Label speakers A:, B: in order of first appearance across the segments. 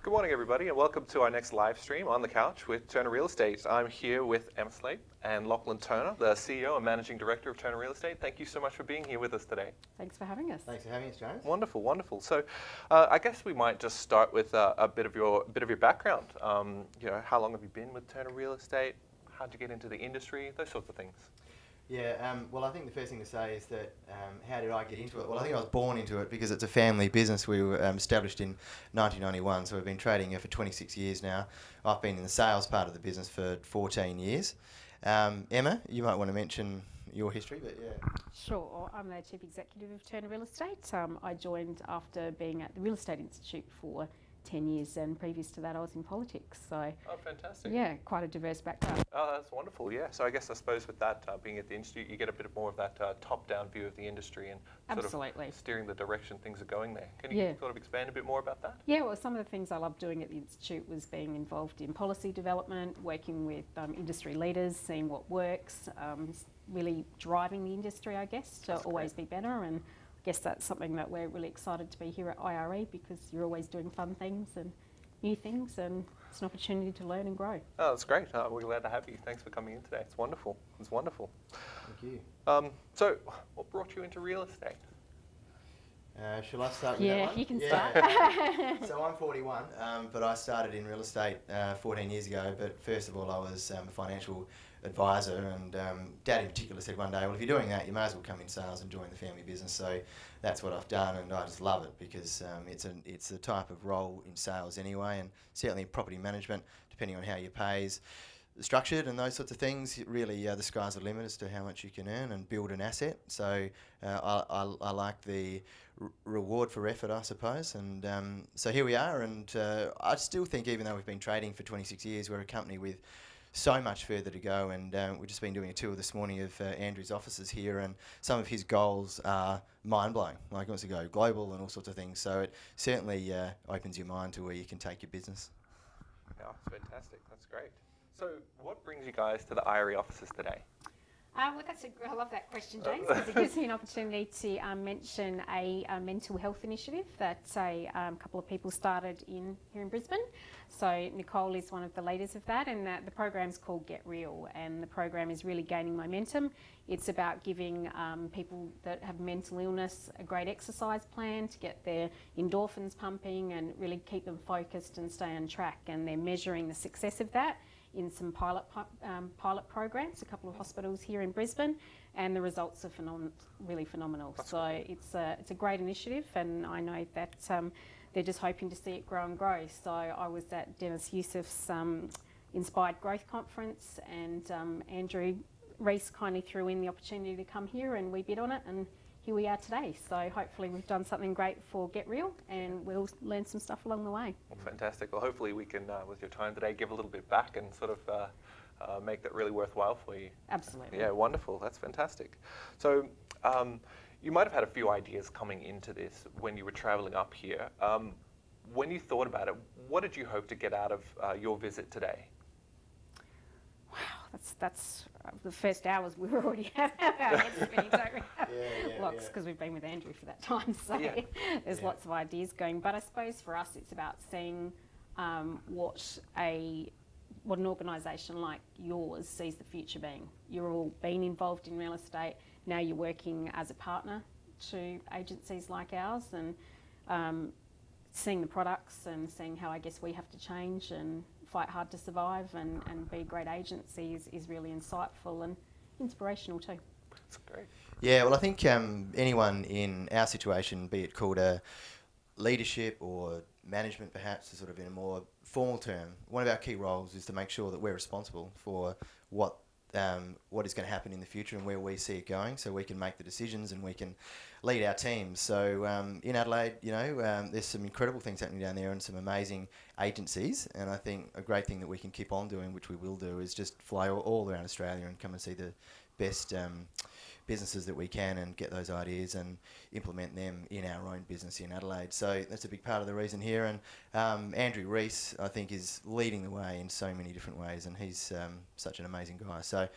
A: Good morning, everybody, and welcome to our next live stream on the couch with Turner Real Estate. I'm here with Emma Slate and Lachlan Turner, the CEO and Managing Director of Turner Real Estate. Thank you so much for being here with us today.
B: Thanks for having us.
C: Thanks for having us, James.
A: Wonderful, wonderful. So, I guess we might just start with a bit of your background. How long have you been with Turner Real Estate? How'd you get into the industry? Those sorts of things.
C: Yeah, well, I think the first thing to say is that how did I get into it? Well, I think I was born into it because it's a family business. We were established in 1991, so we've been trading for 26 years now. I've been in the sales part of the business for 14 years. Emma, you might want to mention your history, but yeah.
B: Sure, I'm the Chief Executive of Turner Real Estate. I joined after being at the Real Estate Institute for 10 years, and previous to that I was in politics. So,
A: oh, fantastic.
B: Yeah, quite a diverse background.
A: Oh, that's wonderful, yeah. So I suppose with that, being at the Institute, you get a bit more of that top-down view of the industry and
B: Absolutely.
A: Sort of steering the direction things are going there. Can you sort of expand a bit more about that?
B: Yeah, well, some of the things I loved doing at the Institute was being involved in policy development, working with industry leaders, seeing what works, really driving the industry, I guess, to always be better. And I guess that's something that we're really excited to be here at IRE, because you're always doing fun things and new things, and it's an opportunity to learn and grow.
A: Oh, that's great. We're glad to have you. Thanks for coming in today. It's wonderful. It's wonderful.
C: Thank you.
A: So, what brought you into real estate?
C: Shall I start with that one?
B: Yeah, you can start.
C: So I'm 41, but I started in real estate 14 years ago. But first of all, I was a financial advisor, and Dad in particular said one day, well, if you're doing that, you may as well come in sales and join the family business. So that's what I've done, and I just love it because it's a type of role in sales anyway, and certainly in property management, depending on how your pay is structured and those sorts of things, really the sky's the limit as to how much you can earn and build an asset. So I like the reward for effort, I suppose, and so here we are. And I still think, even though we've been trading for 26 years, we're a company with so much further to go, and we've just been doing a tour this morning of Andrew's offices here, and some of his goals are mind-blowing. Like, he wants to go global and all sorts of things, so it certainly opens your mind to where you can take your business.
A: Yeah, it's fantastic. That's great. So what brings you guys to the IRE offices today?
B: Well, I love that question, James, because it gives me an opportunity to mention a mental health initiative that a couple of people started here in Brisbane. So Nicole is one of the leaders of that, and the program's called Get Real, and the program is really gaining momentum. It's about giving people that have mental illness a great exercise plan to get their endorphins pumping and really keep them focused and stay on track, and they're measuring the success of that in some pilot programs, a couple of hospitals here in Brisbane, and the results are really phenomenal. So it's a great initiative, and I know that they're just hoping to see it grow and grow. So I was at Dennis Youssef's Inspired Growth Conference, and Andrew Reese kindly threw in the opportunity to come here, and we bid on it, and here we are today. So hopefully we've done something great for Get Real, and we'll learn some stuff along the way.
A: Well, fantastic. Well, hopefully we can, with your time today, give a little bit back and sort of make that really worthwhile for you.
B: Absolutely.
A: Yeah, wonderful. That's fantastic. So you might have had a few ideas coming into this when you were travelling up here. When you thought about it, what did you hope to get out of your visit today?
B: Wow, that's the first hours we were already having our heads spinning, don't we? Lots, because we've been with Andrew for that time, so there's lots of ideas going. But I suppose for us it's about seeing what an organisation like yours sees the future being. You're all been involved in real estate, now you're working as a partner to agencies like ours, and seeing the products and seeing how I guess we have to change and fight hard to survive and be a great agency is really insightful and inspirational too.
A: That's great.
C: Yeah, well, I think anyone in our situation, be it called a leadership or management perhaps, sort of in a more formal term, one of our key roles is to make sure that we're responsible for what is going to happen in the future and where we see it going, so we can make the decisions and we can lead our teams. So in Adelaide, there's some incredible things happening down there and some amazing agencies, and I think a great thing that we can keep on doing, which we will do, is just fly all around Australia and come and see the best businesses that we can and get those ideas and implement them in our own business in Adelaide. So that's a big part of the reason here, and Andrew Reese, I think, is leading the way in so many different ways, and he's such an amazing guy. So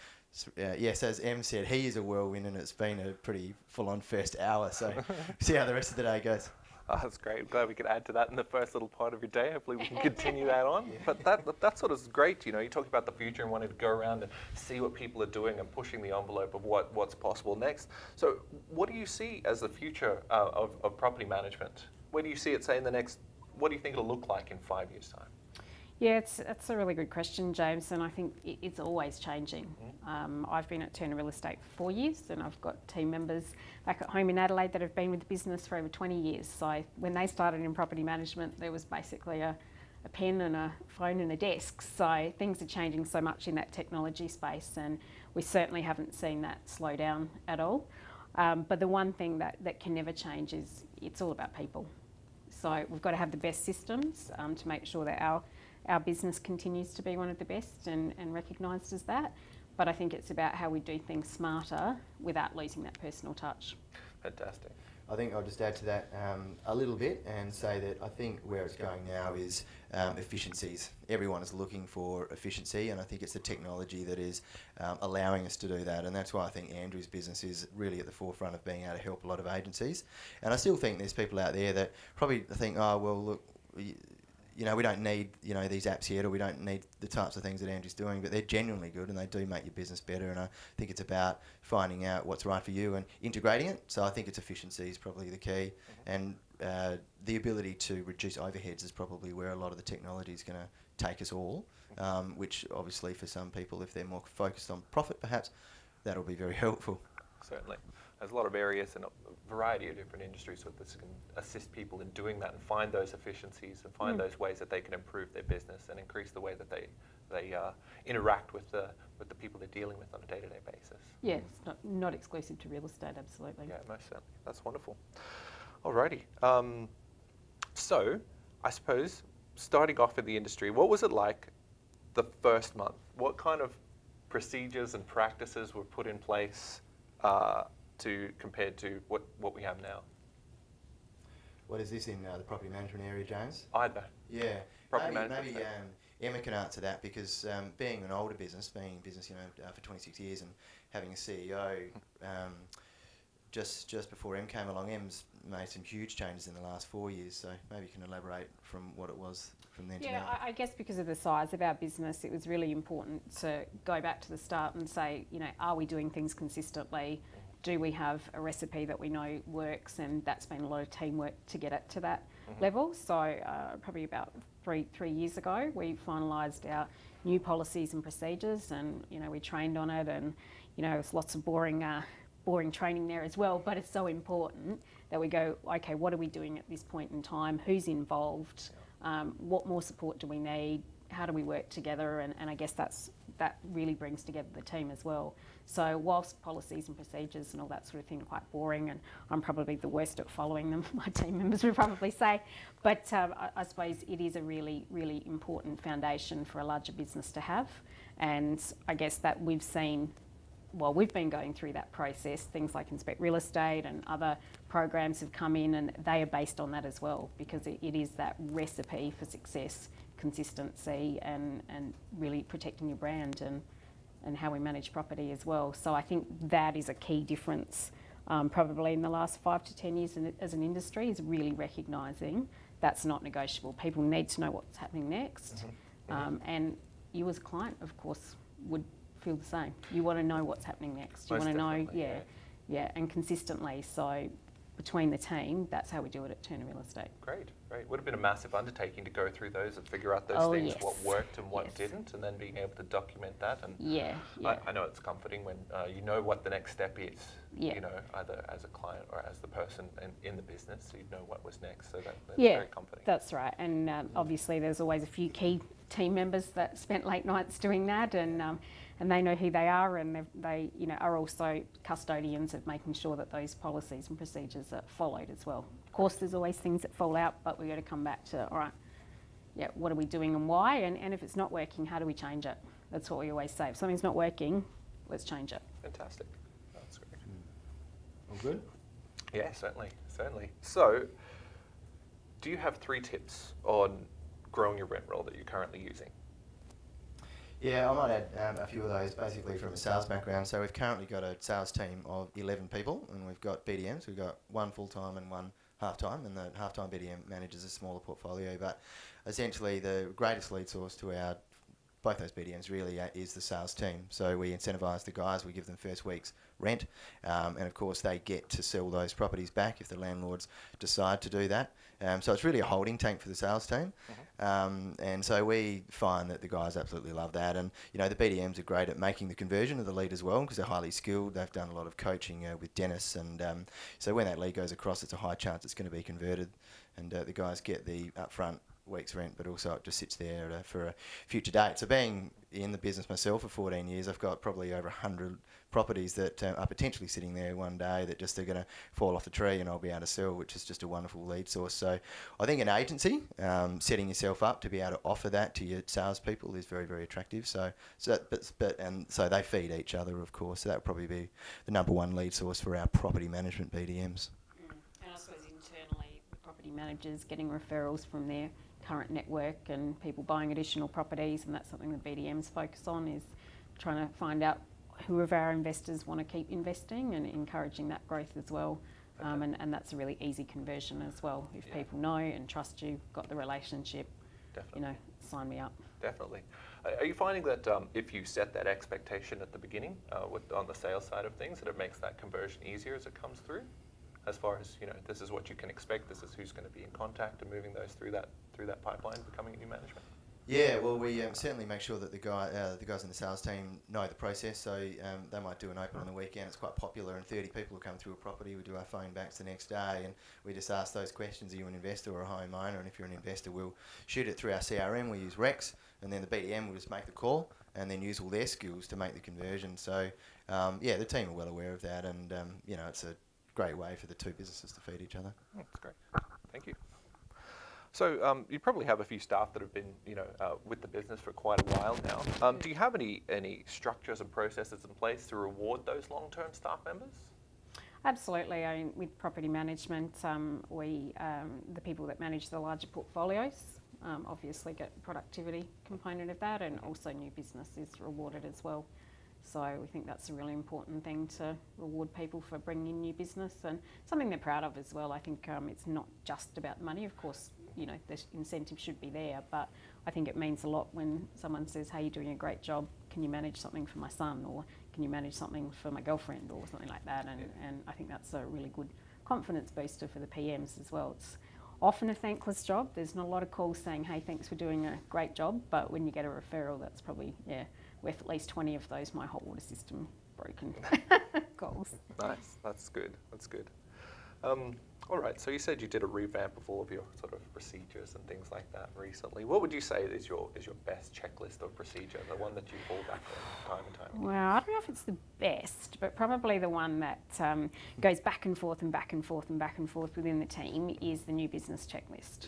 C: yes, as Em said, he is a whirlwind, and it's been a pretty full-on first hour, so see how the rest of the day goes.
A: Oh, that's great. Glad we could add to that in the first little part of your day. Hopefully we can continue that on. But that sort of is great. You know, you talk about the future and wanting to go around and see what people are doing and pushing the envelope of what's possible next. So what do you see as the future of property management? Where do you see it, say, in the next, what do you think it'll look like in 5 years' time?
B: Yeah, it's a really good question, James, and I think it's always changing. I've been at Turner Real Estate for 4 years, and I've got team members back at home in Adelaide that have been with the business for over 20 years. So when they started in property management, there was basically a pen and a phone and a desk. So things are changing so much in that technology space, and we certainly haven't seen that slow down at all. But the one thing that can never change is it's all about people. So we've got to have the best systems to make sure that our business continues to be one of the best and recognised as that. But I think it's about how we do things smarter without losing that personal touch.
A: Fantastic.
C: I think I'll just add to that a little bit and say that I think where it's going now is efficiencies. Everyone is looking for efficiency, and I think it's the technology that is allowing us to do that. And that's why I think Andrew's business is really at the forefront of being able to help a lot of agencies. And I still think there's people out there that probably think, oh, well, look, you know, we don't need, you know, these apps yet, or we don't need the types of things that Andrew's doing, but they're genuinely good and they do make your business better. And I think it's about finding out what's right for you and integrating it. So I think it's efficiency is probably the key, and the ability to reduce overheads is probably where a lot of the technology is going to take us all, which obviously for some people, if they're more focused on profit perhaps, that'll be very helpful.
A: Certainly. There's a lot of areas and a variety of different industries where this can assist people in doing that and find those efficiencies and find those ways that they can improve their business and increase the way that they interact with the people they're dealing with on a day-to-day basis.
B: Yeah, it's not exclusive to real estate, absolutely.
A: Yeah, most certainly. That's wonderful. Alrighty. So, I suppose, starting off in the industry, what was it like the first month? What kind of procedures and practices were put in place compared to what we have now?
C: What is this in the property management area, James?
A: Either.
C: Yeah.
A: Property management.
C: Maybe Emma can answer that, because being an older business, being in business, you know, for 26 years and having a CEO, just before Em came along, Em's made some huge changes in the last 4 years, so maybe you can elaborate from what it was from then to now.
B: Yeah, I guess because of the size of our business, it was really important to go back to the start and say, you know, are we doing things consistently? Do we have a recipe that we know works? And that's been a lot of teamwork to get it to that level. So probably about three years ago, we finalised our new policies and procedures, and you know, we trained on it, and you know, there's lots of boring training there as well. But it's so important that we go, okay, what are we doing at this point in time? Who's involved? What more support do we need? How do we work together? And I guess that really brings together the team as well. So whilst policies and procedures and all that sort of thing are quite boring, and I'm probably the worst at following them, my team members would probably say, but I suppose it is a really, really important foundation for a larger business to have. And I guess that we've seen, well, we've been going through that process. Things like Inspect Real Estate and other programs have come in, and they are based on that as well, because it is that recipe for success, consistency, and really protecting your brand and how we manage property as well. So I think that is a key difference probably in the last 5 to 10 years as an industry, is really recognising that's not negotiable. People need to know what's happening next. And you as a client, of course, would feel the same. You want to know what's happening next. You want to know, yeah, and consistently. So between the team, that's how we do it at Turner Real Estate.
A: Great. Would have been a massive undertaking to go through those and figure out those things,
B: yes.
A: what worked and what didn't, and then being able to document that. And I know it's comforting when you know what the next step is. You know, either as a client or as the person in the business, so you know what was next. So that's very comforting.
B: That's right. And obviously, there's always a few key team members that spent late nights doing that, and they know who they are, and they you know, are also custodians of making sure that those policies and procedures are followed as well. Of course, there's always things that fall out, but we've got to come back to, all right, what are we doing and why? And if it's not working, how do we change it? That's what we always say. If something's not working, let's change it.
A: Fantastic. That's great.
C: All good?
A: Yeah, certainly. So, do you have 3 tips on growing your rent roll that you're currently using?
C: Yeah, I might add a few of those, basically from a sales background. So we've currently got a sales team of 11 people, and we've got BDMs. We've got 1 full-time and 1 half-time, and the half-time BDM manages a smaller portfolio. But essentially, the greatest lead source to both those BDMs really is the sales team. So we incentivise the guys, we give them first week's rent, and of course they get to sell those properties back if the landlords decide to do that. So it's really a holding tank for the sales team. And so we find that the guys absolutely love that. And, the BDMs are great at making the conversion of the lead as well, because they're highly skilled. They've done a lot of coaching with Dennis. And so when that lead goes across, it's a high chance it's going to be converted. And the guys get the upfront week's rent, but also it just sits there for a future date. So being in the business myself for 14 years, I've got probably over 100 properties that are potentially sitting there one day that just are going to fall off the tree and I'll be able to sell, which is just a wonderful lead source. So I think an agency, setting yourself up to be able to offer that to your salespeople is very, very attractive. So they feed each other, of course. So that would probably be the number one lead source for our property management BDMs.
B: And I suppose internally, the property managers getting referrals from their current network and people buying additional properties, and that's something the BDMs focus on, is trying to find out who of our investors want to keep investing and encouraging that growth as well. And that's a really easy conversion as well. If people know and trust you, got the relationship,
A: Definitely.
B: Sign me up.
A: Definitely. Are you finding that if you set that expectation at the beginning on the sales side of things, that it makes that conversion easier as it comes through? As far as, this is what you can expect, this is who's going to be in contact, and moving those through that pipeline, becoming a new management?
C: Yeah, well, we certainly make sure that the guys in the sales team know the process. So they might do an open on the weekend. It's quite popular, and 30 people will come through a property. We do our phone backs the next day, and we just ask those questions: are you an investor or a homeowner? And if you're an investor, we'll shoot it through our CRM. We use Rex, and then the BDM will just make the call, and then use all their skills to make the conversion. So the team are well aware of that, and it's a great way for the two businesses to feed each other.
A: That's great. Thank you. So you probably have a few staff that have been, with the business for quite a while now. Do you have any structures and processes in place to reward those long-term staff members?
B: Absolutely. I mean, with property management, the people that manage the larger portfolios obviously get the productivity component of that, and also new business is rewarded as well. So we think that's a really important thing, to reward people for bringing in new business, and something they're proud of as well. I think it's not just about money. Of course, the incentive should be there, but I think it means a lot when someone says, hey, you're doing a great job, can you manage something for my son, or can you manage something for my girlfriend, or something like that. And I think that's a really good confidence booster for the PMs as well. It's often a thankless job. There's not a lot of calls saying, hey, thanks for doing a great job, but when you get a referral, that's probably, worth at least 20 of those my hot water system broken calls.
A: Nice, that's good. All right, so you said you did a revamp of all of your sort of procedures and things like that recently. What would you say is your best checklist of procedure, the one that you fall back on time and time again?
B: Well, I don't know if it's the best, but probably the one that goes back and forth and back and forth and back and forth within the team is the new business checklist.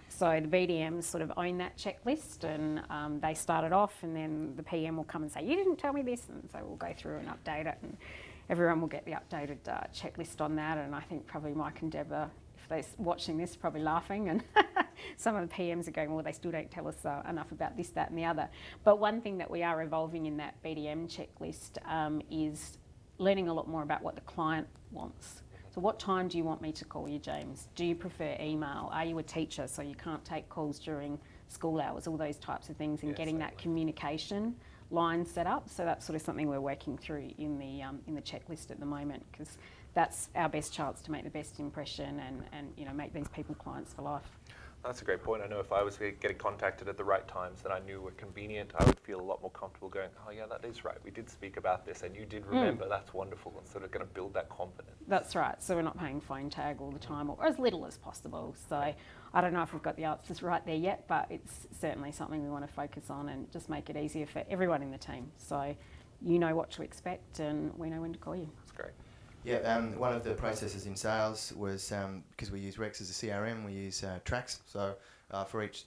B: So the BDMs sort of own that checklist, and they start it off, and then the PM will come and say, you didn't tell me this, and so we'll go through and update it, and everyone will get the updated checklist on that. And I think probably Mike and Deborah, if they're watching this, are probably laughing, and some of the PMs are going, well, they still don't tell us enough about this, that and the other. But one thing that we are evolving in that BDM checklist is learning a lot more about what the client wants. So what time do you want me to call you, James? Do you prefer email? Are you a teacher, so you can't take calls during school hours? All those types of things, and getting that communication line set up. So that's sort of something we're working through in the checklist at the moment, because that's our best chance to make the best impression and make these people clients for life.
A: That's a great point. I know if I was getting contacted at the right times that I knew were convenient, I would feel a lot more comfortable going, oh yeah, that is right. We did speak about this and you did remember. That's wonderful, and sort of going to build that confidence.
B: That's right. So we're not paying phone tag all the time, or as little as possible. So I don't know if we've got the answers right there yet, but it's certainly something we want to focus on and just make it easier for everyone in the team. So you know what to expect and we know when to call you.
A: That's great.
C: Yeah, one of the processes in sales was, because we use Rex as a CRM, we use tracks. So for each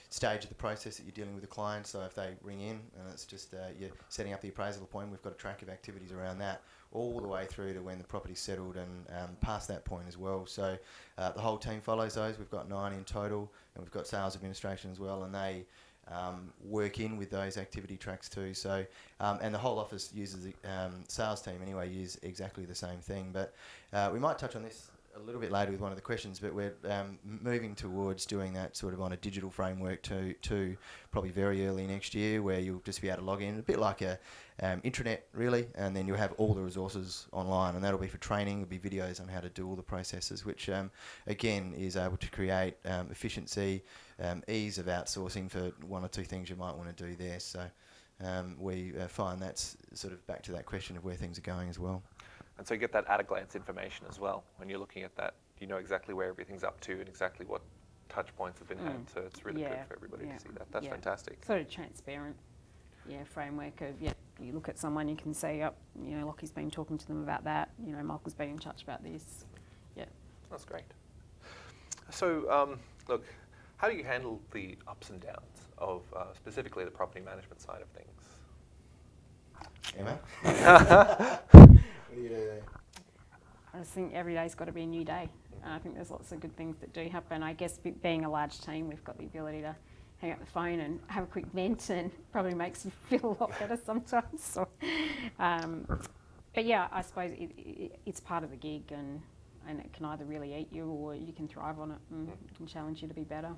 C: stage of the process that you're dealing with a client, so if they ring in and it's just you're setting up the appraisal appointment, we've got a track of activities around that, all the way through to when the property's settled and past that point as well. So the whole team follows those. We've got 9 in total, and we've got sales administration as well, and they work in with those activity tracks too. So, and the whole office uses the sales team anyway, use exactly the same thing. But we might touch on this a little bit later with one of the questions, but we're moving towards doing that sort of on a digital framework to probably very early next year, where you'll just be able to log in, a bit like a intranet really, and then you'll have all the resources online, and that'll be for training. There'll be videos on how to do all the processes, which again is able to create efficiency, ease of outsourcing for one or two things you might want to do there. So we find that's sort of back to that question of where things are going as well.
A: And so you get that at-a-glance information as well. When you're looking at that, you know exactly where everything's up to and exactly what touch points have been had. So it's really good for everybody to see that. That's fantastic.
B: Sort of transparent, framework of, you look at someone, you can say, Lockie's been talking to them about that, Michael's been in touch about this.
A: That's great. So, look, how do you handle the ups and downs of specifically the property management side of things?
C: Emma? What do you do there?
B: I just think every day's got to be a new day. I think there's lots of good things that do happen. I guess being a large team, we've got the ability to hang up the phone and have a quick vent, and probably makes you feel a lot better sometimes. So, but yeah, I suppose it's part of the gig, and it can either really eat you or you can thrive on it, and it can challenge you to be better.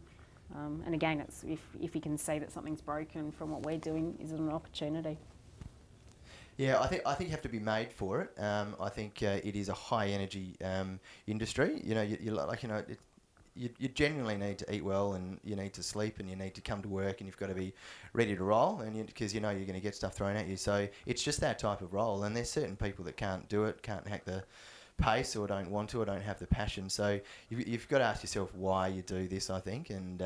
B: And again, it's if you can see that something's broken from what we're doing, is it an opportunity?
C: Yeah, I think you have to be made for it. I think it is a high energy industry. You genuinely need to eat well, and you need to sleep, and you need to come to work, and you've got to be ready to roll, and because you're going to get stuff thrown at you. So it's just that type of role, and there's certain people that can't do it, can't hack the pace, or don't want to, or don't have the passion. So you've got to ask yourself why you do this, I think, and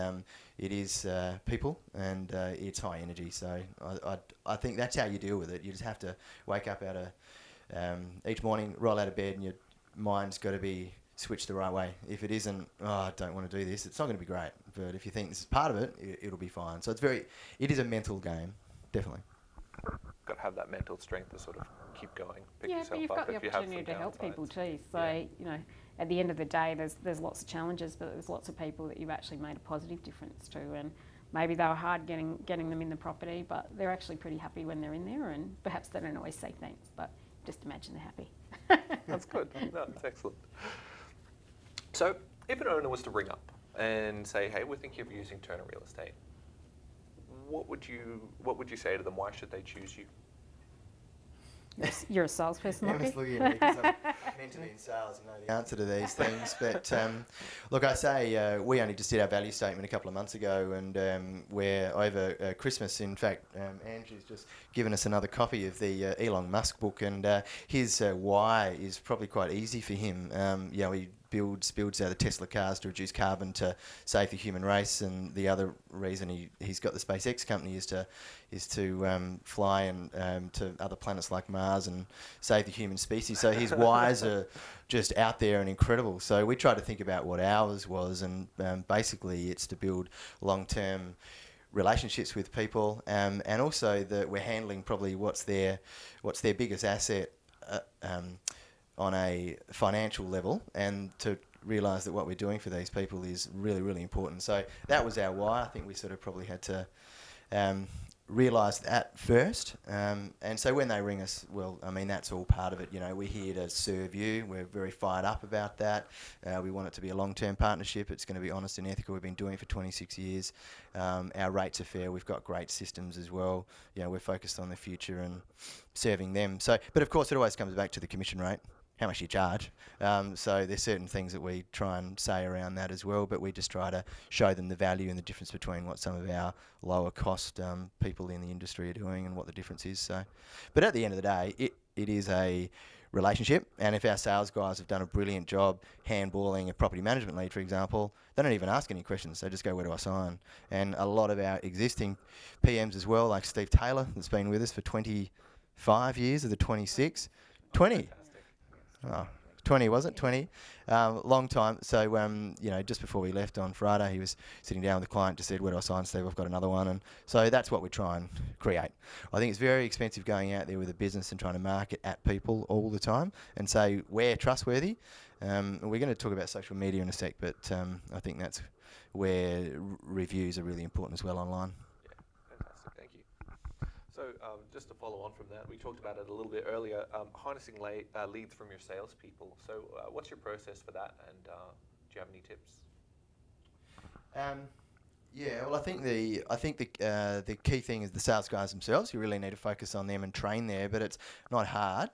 C: it is people, and it's high energy. So I think that's how you deal with it. You just have to wake up each morning, roll out of bed, and your mind's got to be switched the right way. If it isn't, I don't want to do this, it's not going to be great. But if you think this is part of it, it'll be fine. So it is a mental game, definitely.
A: Got to have that mental strength to sort of keep going, pick
B: but
A: yourself
B: you've
A: up
B: got the
A: if you have some
B: opportunity to help people
A: downsides.
B: too. So at the end of the day, there's lots of challenges, but there's lots of people that you've actually made a positive difference to, and maybe they were hard getting them in the property, but they're actually pretty happy when they're in there, and perhaps they don't always say thanks, but just imagine they're happy.
A: That's good. No, that's excellent. So if an owner was to ring up and say, hey, we're thinking of using Turner Real Estate, what would you say to them? Why should they choose you?
B: You're a salesperson,
C: Emma's looking at me because I'm meant to be in sales and know the answer to these things. But look, I say we only just did our value statement a couple of months ago, and we're over Christmas. In fact, Andrew's just given us another copy of the Elon Musk book, and his why is probably quite easy for him. He builds out the Tesla cars to reduce carbon to save the human race, and the other reason he's got the SpaceX company is to fly and to other planets like Mars and save the human species. So his whys are just out there and incredible. So we tried to think about what ours was, and basically it's to build long-term relationships with people, and also that we're handling probably what's their biggest asset on a financial level, and to realise that what we're doing for these people is really, really important. So that was our why. I think we sort of probably had to realise that first. And so when they ring us, well, I mean, that's all part of it. We're here to serve you. We're very fired up about that. We want it to be a long-term partnership. It's going to be honest and ethical. We've been doing it for 26 years. Our rates are fair. We've got great systems as well. We're focused on the future and serving them. So, but of course, it always comes back to the commission rate. How much do you charge? So there's certain things that we try and say around that as well, but we just try to show them the value and the difference between what some of our lower cost people in the industry are doing and what the difference is. So, but at the end of the day, it is a relationship, and if our sales guys have done a brilliant job handballing a property management lead, for example, they don't even ask any questions. They just go, where do I sign? And a lot of our existing PMs as well, like Steve Taylor, that's been with us for 25 years of the 26. 20. Oh, 20, was it? 20. Long time. So, just before we left on Friday, he was sitting down with the client, just said, where do I sign, Steve? I've got another one. And so that's what we try and create. I think it's very expensive going out there with a business and trying to market at people all the time and say, we're trustworthy. We're going to talk about social media in a sec, but I think that's where reviews are really important as well online.
A: Yeah, fantastic. Thank you. So just to follow on from that, we talked about it a little bit earlier, harnessing leads from your salespeople. So what's your process for that, and do you have any tips?
C: Yeah, well, I think the key thing is the sales guys themselves. You really need to focus on them and train there, but it's not hard.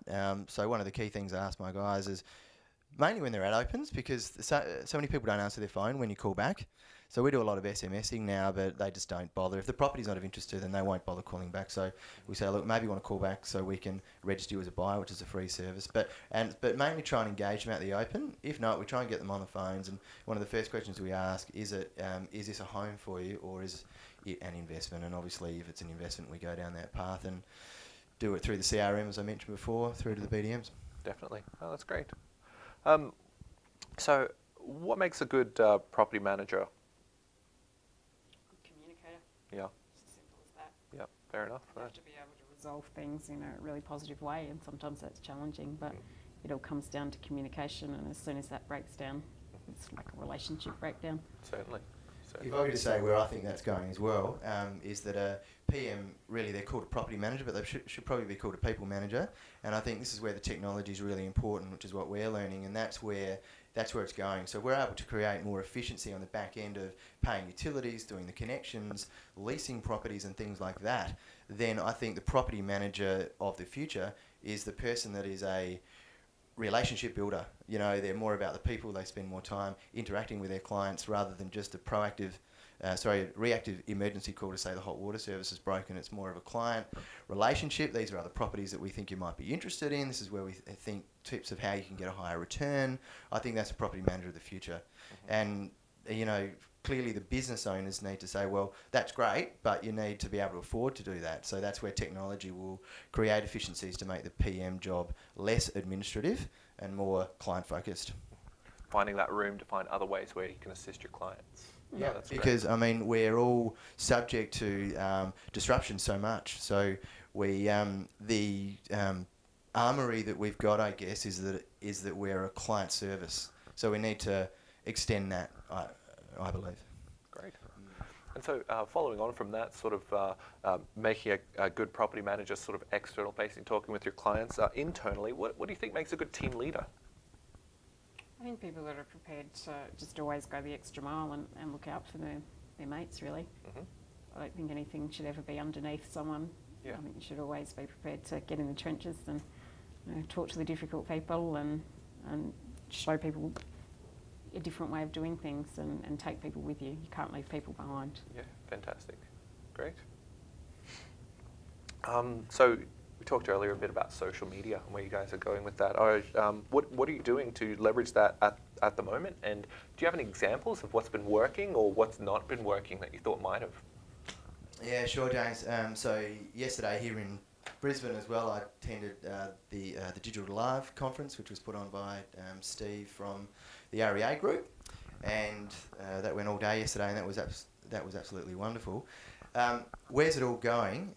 C: So one of the key things I ask my guys is mainly when they're at opens, because so many people don't answer their phone when you call back. So we do a lot of SMSing now, but they just don't bother. If the property's not of interest to them, they won't bother calling back. So we say, look, maybe you want to call back so we can register you as a buyer, which is a free service. But mainly try and engage them at the open. If not, we try and get them on the phones. And one of the first questions we ask is this a home for you, or is it an investment? And obviously, if it's an investment, we go down that path and do it through the CRM, as I mentioned before, through to the BDMs.
A: Definitely. Oh, that's great. So what makes a good property manager?
B: Good communicator.
A: Yeah.
B: It's as simple as that.
A: Yeah, fair enough.
B: You have to be able to resolve things in a really positive way, and sometimes that's challenging, but it all comes down to communication, and as soon as that breaks down, it's like a relationship breakdown.
A: Certainly.
C: If I were to say where I think that's going as well, is that a PM, really they're called a property manager, but they should probably be called a people manager. And I think this is where the technology is really important, which is what we're learning, and that's where it's going. So we're able to create more efficiency on the back end of paying utilities, doing the connections, leasing properties and things like that. Then I think the property manager of the future is the person that is a relationship builder. You know, they're more about the people. They spend more time interacting with their clients rather than just a reactive emergency call to say the hot water service is broken. It's more of a client relationship. These are other properties that we think you might be interested in. This is where we think tips of how you can get a higher return. I think that's a property manager of the future. And you know, clearly the business owners need to say, well, that's great, but you need to be able to afford to do that. So that's where technology will create efficiencies to make the PM job less administrative and more client-focused.
A: Finding that room to find other ways where you can assist your clients.
C: Yeah,
A: that's
C: because,
A: great.
C: I mean, we're all subject to disruption so much. So we, the armory that we've got, I guess, is that we're a client service. So we need to extend that, I believe.
A: Great. And so following on from that, sort of making a good property manager sort of external facing, talking with your clients, internally, what do you think makes a good team leader?
B: I think people that are prepared to just always go the extra mile and look out for their mates, really. I don't think anything should ever be underneath someone.
A: Yeah.
B: I think you should always be prepared to get in the trenches and talk to the difficult people and show people a different way of doing things and take people with you. You can't leave people behind.
A: Yeah, fantastic. Great. So we talked earlier a bit about social media and where you guys are going with that. What are you doing to leverage that at the moment? And do you have any examples of what's been working or what's not been working that you thought might have?
C: Yeah, sure, James. So yesterday here in Brisbane as well, I attended the Digital Live conference, which was put on by Steve from the REA Group, and that went all day yesterday, and that was absolutely wonderful. Where's it all going?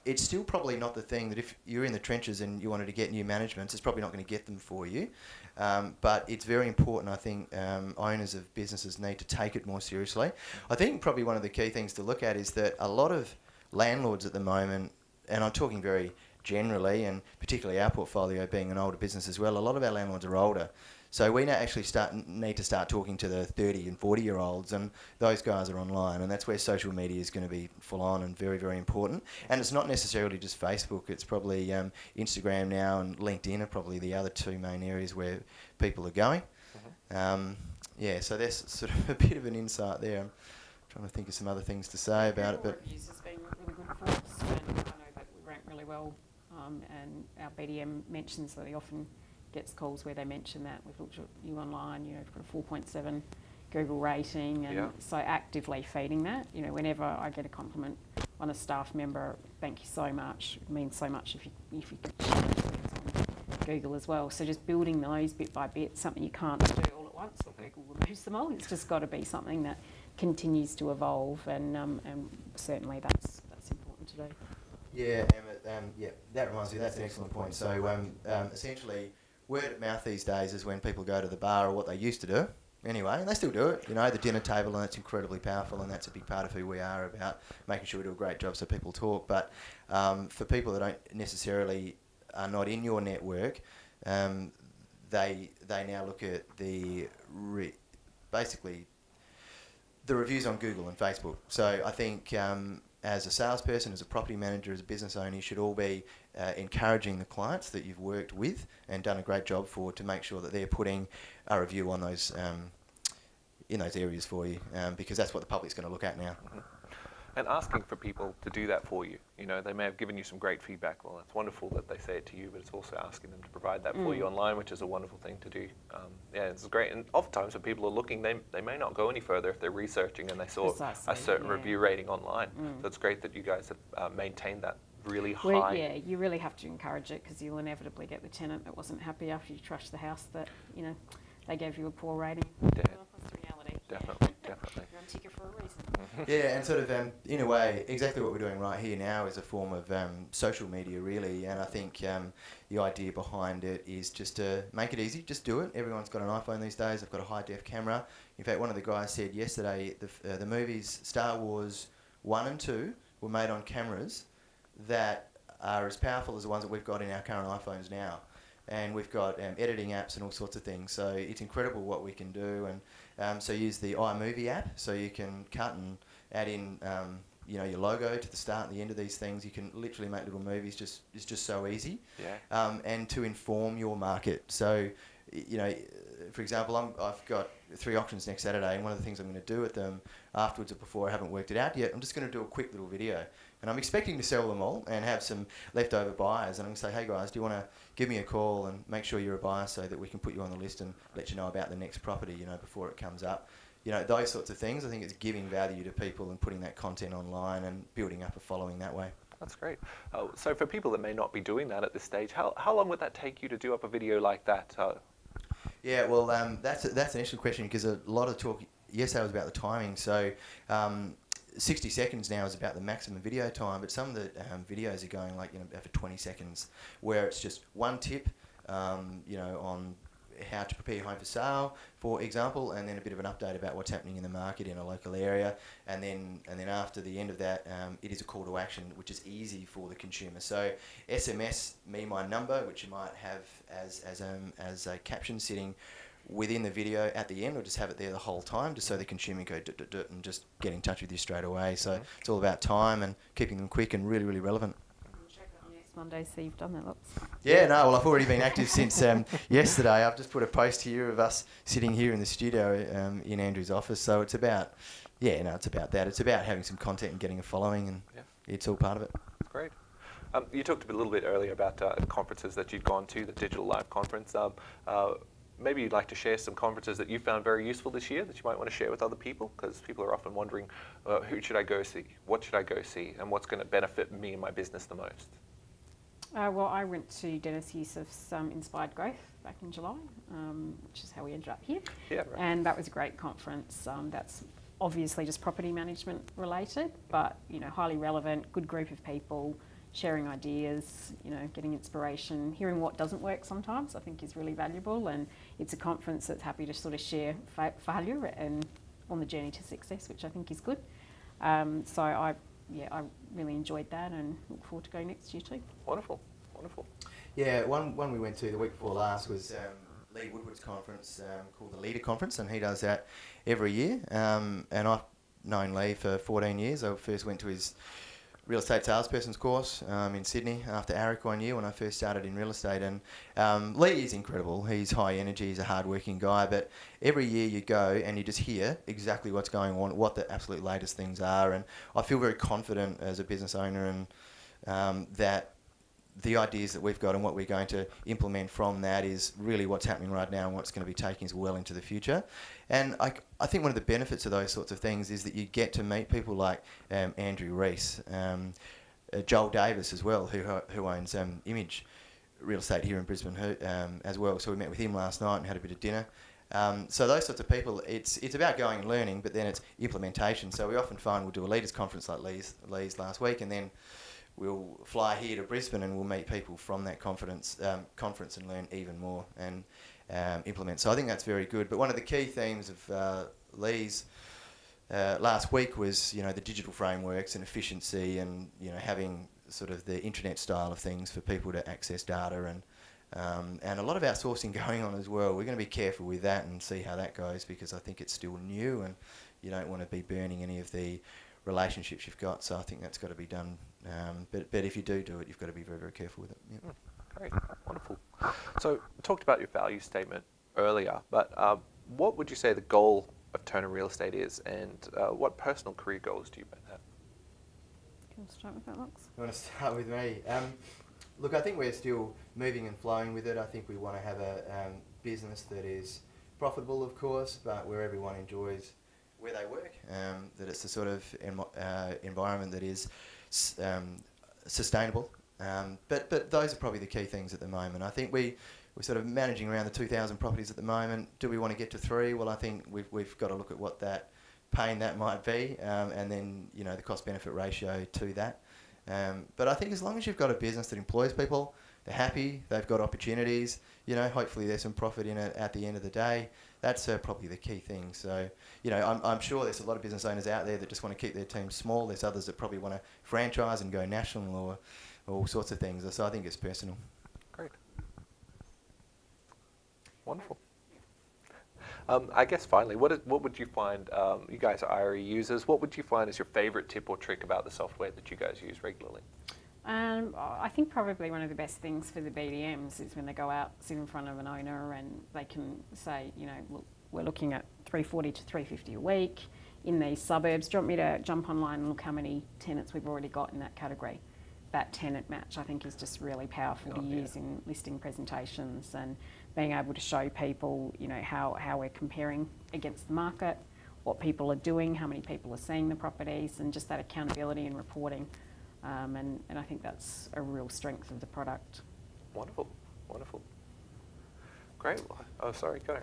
C: It's still probably not the thing that if you're in the trenches and you wanted to get new managements, it's probably not going to get them for you. But it's very important, I think, owners of businesses need to take it more seriously. I think probably one of the key things to look at is that a lot of landlords at the moment, and I'm talking very generally, and particularly our portfolio being an older business as well, a lot of our landlords are older. So we actually need to start talking to the 30 and 40-year-olds, and those guys are online, and that's where social media is going to be full on and very, very important. And it's not necessarily just Facebook, it's probably Instagram now, and LinkedIn are probably the other two main areas where people are going. Yeah, so there's sort of a bit of an insight there. I'm trying to think of some other things to say about it. But
B: reviews has been really good for us, and I know that we rank really well, and our BDM mentions that he often gets calls where they mention that we've looked at you online, you've got a 4.7 Google rating, and so actively feeding that. Whenever I get a compliment on a staff member, thank you so much. It means so much if you could share it on Google as well. So just building those bit by bit, something you can't do all at once, or Google removes them all. It's just got to be something that continues to evolve, and certainly that's important to do.
C: Yeah, Emma, that reminds me, that's an excellent point. So essentially, word of mouth these days is when people go to the bar, or what they used to do anyway, and they still do it. You know, the dinner table, and it's incredibly powerful, and that's a big part of who we are, about making sure we do a great job so people talk. But for people that don't necessarily are not in your network, they now look at basically the reviews on Google and Facebook. So I think as a salesperson, as a property manager, as a business owner, you should all be encouraging the clients that you've worked with and done a great job for, to make sure that they're putting a review on those in those areas for you, because that's what the public's going to look at now.
A: Mm-hmm. And asking for people to do that for you. You know, they may have given you some great feedback. Well, it's wonderful that they say it to you, but it's also asking them to provide that for you online, which is a wonderful thing to do. Yeah, it's great. And oftentimes when people are looking, they may not go any further if they're researching and they saw a certain review rating online. So it's great that you guys have maintained that really high.
B: Well, yeah, you really have to encourage it, because you'll inevitably get the tenant that wasn't happy after you trashed the house that, you know, they gave you a poor rating.
A: Yeah.
B: Well, that's the reality.
A: Definitely, definitely.
B: You're on ticket for a reason.
C: Yeah, and sort of, in a way, exactly what we're doing right here now is a form of social media, really. And I think the idea behind it is just to make it easy. Just do it. Everyone's got an iPhone these days. They've got a high-def camera. In fact, one of the guys said yesterday the movies Star Wars 1 and 2 were made on cameras that are as powerful as the ones that we've got in our current iPhones now. And we've got editing apps and all sorts of things. So it's incredible what we can do. And so use the iMovie app, so you can cut and add in you know, your logo to the start and the end of these things. You can literally make little movies. It's just so easy.
A: Yeah.
C: And to inform your market. So, you know, for example, I've got 3 auctions next Saturday, and one of the things I'm going to do at them afterwards or before, I haven't worked it out yet, I'm just going to do a quick little video. And I'm expecting to sell them all and have some leftover buyers. And I'm going to say, hey guys, do you want to give me a call and make sure you're a buyer so that we can put you on the list and let you know about the next property, you know, before it comes up. You know, those sorts of things. I think it's giving value to people and putting that content online and building up a following that way.
A: That's great. So for people that may not be doing that at this stage, how long would that take you to do up a video like that?
C: Yeah, well, that's an interesting question, because a lot of talk yesterday was about the timing. So 60 seconds now is about the maximum video time, but some of the videos are going like, you know, for 20 seconds, where it's just one tip, you know, on how to prepare your home for sale, for example, and then a bit of an update about what's happening in the market in a local area, and then after the end of that, it is a call to action, which is easy for the consumer. So SMS me my number, which you might have as a caption sitting within the video at the end, or just have it there the whole time, just so the consumer can go and just get in touch with you straight away. So it's all about time and keeping them quick and really, really relevant.
B: Check on next Monday, so you've done that lots.
C: Yeah, no, well, I've already been active since yesterday. I've just put a post here of us sitting here in the studio in Andrew's office. So it's about, it's about that. It's about having some content and getting a following, and it's all part of it.
A: Great. You talked a little bit earlier about conferences that you'd gone to, the Digital Live conference. Maybe you'd like to share some conferences that you found very useful this year that you might want to share with other people, because people are often wondering, who should I go see? What should I go see? And what's going to benefit me and my business the most?
B: Well, I went to Dennis Yusuf's Inspired Growth back in July, which is how we ended up here.
A: Yeah, right.
B: And that was a great conference. That's obviously just property management related, but, you know, highly relevant, good group of people, sharing ideas, you know, getting inspiration, hearing what doesn't work sometimes, I think is really valuable. And it's a conference that's happy to sort of share failure and on the journey to success, which I think is good. So I really enjoyed that and look forward to going next year too.
A: Wonderful, wonderful.
C: Yeah, one we went to the week before last was Lee Woodward's conference called the Leader Conference, and he does that every year. And I've known Lee for 14 years. I first went to his real estate salesperson's course in Sydney after ARIC one year when I first started in real estate. And Lee is incredible. He's high energy, he's a hard-working guy, but every year you go and you just hear exactly what's going on, what the absolute latest things are. And I feel very confident as a business owner and that the ideas that we've got and what we're going to implement from that is really what's happening right now and what's going to be taking us well into the future. And I think one of the benefits of those sorts of things is that you get to meet people like Andrew Reese, Joel Davis as well, who owns Image Real Estate here in Brisbane as well. So we met with him last night and had a bit of dinner. So those sorts of people, it's about going and learning, but then it's implementation. So we often find we'll do a leaders conference like Lee's last week, and then we'll fly here to Brisbane and we'll meet people from that conference and learn even more. And implement. So I think that's very good. But one of the key themes of Lee's last week was, you know, the digital frameworks and efficiency, and, you know, having sort of the internet style of things for people to access data, and a lot of outsourcing going on as well. We're going to be careful with that and see how that goes, because I think it's still new and you don't want to be burning any of the relationships you've got. So I think that's got to be done. But if you do it, you've got to be very, very careful with it. Yep.
A: Great, wonderful. So you talked about your value statement earlier, but what would you say the goal of Turner Real Estate is, and what personal career goals do you have?
B: Can you start with that, Lux?
C: You want to start with me? Look, I think we're still moving and flowing with it. I think we want to have a business that is profitable, of course, but where everyone enjoys where they work. That it's the sort of environment that is sustainable. But those are probably the key things at the moment. I think we're sort of managing around the 2,000 properties at the moment. Do we want to get to 3? Well, I think we've got to look at what that pain that might be, and then, you know, the cost-benefit ratio to that. But I think as long as you've got a business that employs people, they're happy, they've got opportunities, you know, hopefully there's some profit in it at the end of the day. That's probably the key thing. So, you know, I'm sure there's a lot of business owners out there that just want to keep their team small. There's others that probably want to franchise and go national, or all sorts of things. So I think it's personal.
A: Great. Wonderful. I guess finally, what would you find, you guys are IRE users, what would you find is your favourite tip or trick about the software that you guys use regularly?
B: I think probably one of the best things for the BDMs is when they go out, sit in front of an owner, and they can say, you know, look, we're looking at 340 to 350 a week in these suburbs. Do you want me to jump online and look how many tenants we've already got in that category? That tenant match, I think, is just really powerful to use in listing presentations, and being able to show people, you know, how we're comparing against the market, what people are doing, how many people are seeing the properties, and just that accountability and reporting. And I think that's a real strength of the product.
A: Wonderful, wonderful. Great. Oh, sorry, go.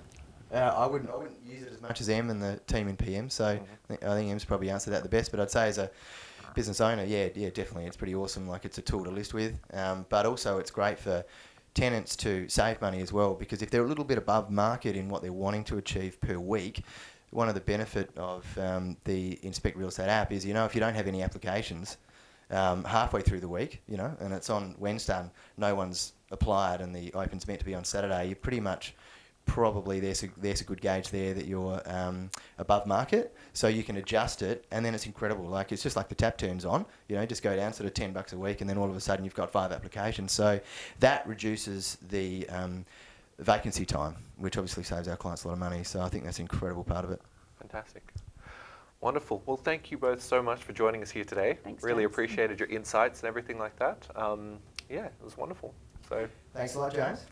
C: I wouldn't use it as much as Em and the team in PM, so I think Em's probably answered that the best. But I'd say as a business owner, yeah, definitely, it's pretty awesome. Like, it's a tool to list with, but also it's great for tenants to save money as well, because if they're a little bit above market in what they're wanting to achieve per week, one of the benefit of the Inspect Real Estate app is, you know, if you don't have any applications halfway through the week, you know, and it's on Wednesday and no one's applied and the open's meant to be on Saturday, you pretty much probably there's a good gauge there that you're above market, so you can adjust it, and then it's incredible. Like, it's just like the tap turns on, you know, just go down sort of $10 a week, and then all of a sudden you've got 5 applications. So that reduces the vacancy time, which obviously saves our clients a lot of money. So I think that's an incredible part of it.
A: Fantastic. Wonderful. Well, thank you both so much for joining us here today.
B: Thanks,
A: really
B: James.
A: appreciated your insights and everything like that. Yeah, it was wonderful. So
C: Thanks a lot, James.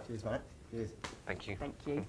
C: Cheers, mate. Cheers.
A: thank you.
B: Thank you.